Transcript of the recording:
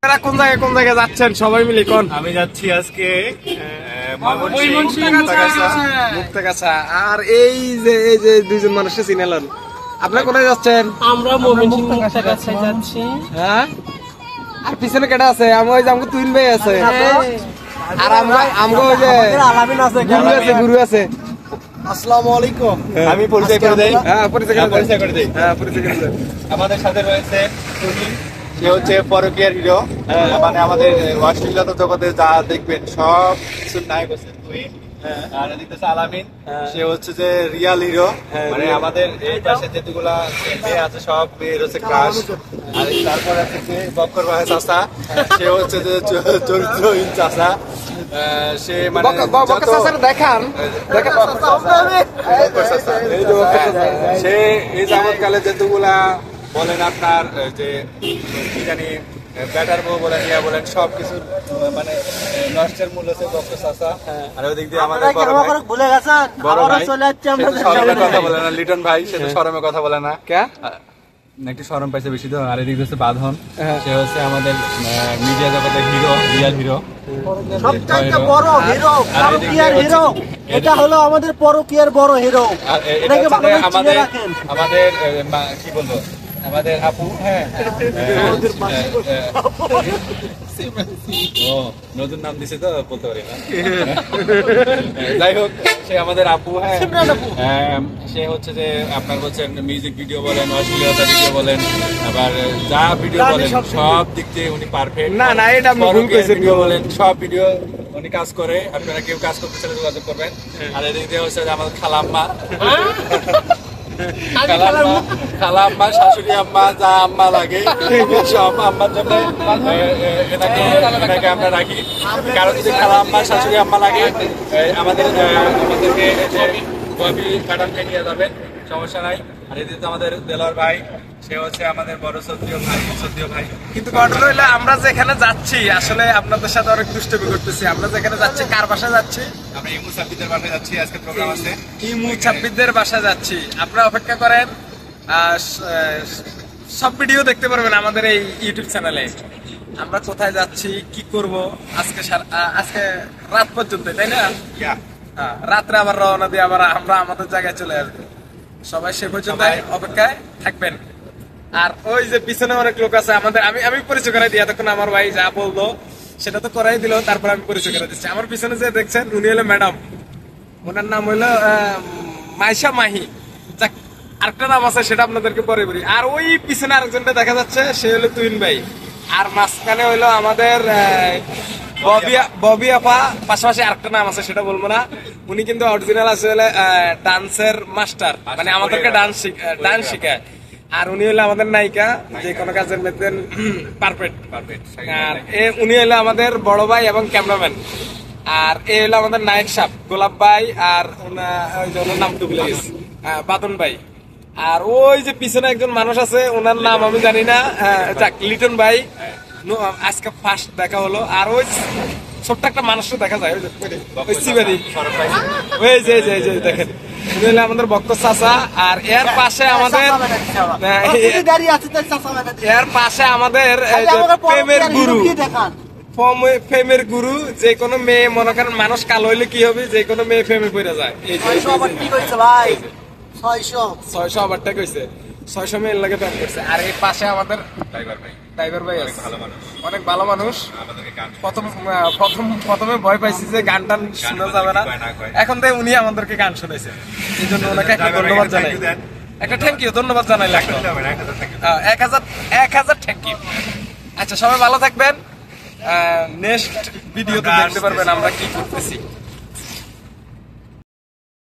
কোন জায়গায় যাচ্ছেন সবাই মিলে? কোন? আমি যাচ্ছি আজকে মুক্তাগাছা। আর এই যে দুইজন মানুষকে চিনালেন, আপনারা কোথায় যাচ্ছেন? আমরা মুক্তাগাছা যাচ্ছি। হ্যাঁ, আর পিছনে কেটে আছে? আমি ওই যে আমাকে তুইন ভাই আছে, আর আমগো ওই যে আলামিন আছে, গুরু আছে। আসসালামু আলাইকুম। আমি পরিচয় করে দেই। পরিচয় করে দেই। আমাদের সাথে রয়েছে তুহিন, সে হচ্ছে পরকীয়ার হিরো। মানে আমাদের অশ্লীলতা জগতে যা দেখবেন সব কিছুর নায়ক হচ্ছে তুহিন। আর এদিকে হচ্ছে আলামিন, সে হচ্ছে যে রিয়াল হিরো। মানে আমাদের এই পাশে যেগুলা মেয়ে আছে সব মেয়ের হচ্ছে ক্রাশ। আর তারপর আছে যে বক্কর ভাই চাচা, সে হচ্ছে যে চরিত্রহীন চাচা। সে মানে দেখান সে এই যাবৎকালে যেগুলা বলেন আপনার যে কি জানি ব্যাটার বউ বলেন ইয়া বলেন সবকিছু মানে নষ্টের মূল হচ্ছে বক্কর চাচা। আর ওই দিক দিয়ে আমাদের বড় ভাই শরমের কথা বলে না, লিটন ভাই সে তো শরমের কথা বলে না, কে একটু শরম পাইছে বেশি। তো আর এদিকে হচ্ছে বাঁধন, সে হচ্ছে আমাদের মিডিয়া জগতের হিরো, রিয়াল হিরো, সবচেয়ে বড় হিরো, পরকীয়ার হিরো। এটা হলো আমাদের পরকীয়ার বড় হিরো। আমাদের কি বলবো, আমাদের আপু। হ্যাঁ, নতুন নাম দিছে তো বলতে পারি না। যাই হোক, সে আমাদের আপু। হ্যাঁ, সে হচ্ছে যে আপনার বলছেন মিউজিক ভিডিও বলেন, অশ্লীলতা ভিডিও বলেন, আবার যা ভিডিও বলেন সব দিক দিয়ে উনি পারফেক্ট। না এটা ভিডিও বলেন সব ভিডিও উনি কাজ করে। আপনারা কেউ কাজ করতে চাইলে যোগাযোগ করবেন। আর এদিক দিয়ে হচ্ছে আমাদের খালাম্মা, খালাম্মা, শাশুড়ি আম্মা, যা আম্মা লাগে সব আম্মার জন্য এনাকে আমরা রাখি। কারণ যদি খালাম্মা, শাশুড়ি আম্মা লাগে আমাদেরকে কাটানকে নিয়ে যাবেন, সমস্যা নাই। আর এদিকে আমাদের দেলোয়ার ভাই, সে হচ্ছে আমাদের বড় সত্যিও ভাই। কিন্তু ঘটনা হইলো আমরা যেখানে যাচ্ছি আসলে আপনাদের সাথে অনেক দুষ্টমি করতেছি। আমরা যেখানে যাচ্ছি কার বাসায় যাচ্ছি? আমরা ইমু সাব্বিদের বাসায় যাচ্ছি, আজকে প্রোগ্রাম আছে। ইমু সাব্বিদের বাসায় যাচ্ছি। আপনারা অপেক্ষা করেন, সব ভিডিও দেখতে পারবেন আমাদের এই ইউটিউব চ্যানেলে। আমরা কোথায় যাচ্ছি, কি করব আজকে রাত পর্যন্ত, তাই না? হ্যাঁ, রাত্রে আবার রওনা দিয়ে আবার আমরা আমাদের জায়গায় চলে আসবো। সবাই সে পর্যন্ত অপেক্ষায় থাকবেন। আর ওই যে পিছনে অনেক লোক আছে আমাদের, আমি পরিচয় করাই দিই। এতক্ষণ আমার ভাই যা বললো সেটা তো করাই দিল, তারপর আমি পরিচয় করে দিচ্ছি। আমার পিছনে যে দেখছেন উনি হলো ম্যাডাম, ওনার নাম হইলো মাইশা মাহি। যাক, আরেকটা নাম আছে সেটা আপনাদেরকে পরে বলি। আর ওই পিছনে আরেকজনটা দেখা যাচ্ছে, সে হলো তুহিন ভাই। আর মাঝখানে হইলো আমাদের ববি আপা। পাশাপাশি আরেকটা নাম আছে সেটা বলবো না। উনি কিন্তু অরিজিনাল আছে ডান্সের মাস্টার, মানে আমাদেরকে ডান্স শিখায়। আর উনি হলো আমাদের নায়িকা, যে কোনো কাজের মেতেন পারফেক্ট। আর উনি হলো আমাদের বড় ভাই এবং ক্যামেরাম্যান। আর এ হলো আমাদের নায়ক সাহেব গোলাপ ভাই। আর ওনার নাম তো ভুলে গেছি, বাদন ভাই। আর ওই যে পিছনে একজন মানুষ আছে, ওনার নাম আমি জানি না, যাক লিটন ভাই। আজকে ফার্স্ট দেখা হলো। আর ওই ছোট্ট একটা মানুষটা দেখা যায়, ওই যে দেখেন আমাদের বক্কর চাচা। আর এর পাশে আমাদের প্রেমের গুরু। যে কোনো মেয়ে মনে করেন মানুষ কালো হইলে কি হবে, যে কোনো মেয়ে প্রেমে পড়ে যায়। 600 আবারটা কইছে, 600 মেয়ের লাগে প্রেম করছে। আর এই পাশে আমাদের ড্রাইভার ভাই আছে, অনেক ভালো মানুষ। প্রথমে ভয় পাইছি যে গান টান শোনা যাবে না, এখন তো উনি আমাদেরকে গান শুনেছে। এই জন্য ওনাকে একটা ধন্যবাদ জানাই, একটা থ্যাংক ইউ, ধন্যবাদ জানাই লাগবে। 1000 থ্যাংক ইউ। আচ্ছা, সবাই ভালো থাকবেন। নেক্সট ভিডিওতে দেখতে পারবেন আমরা কি করতেছি।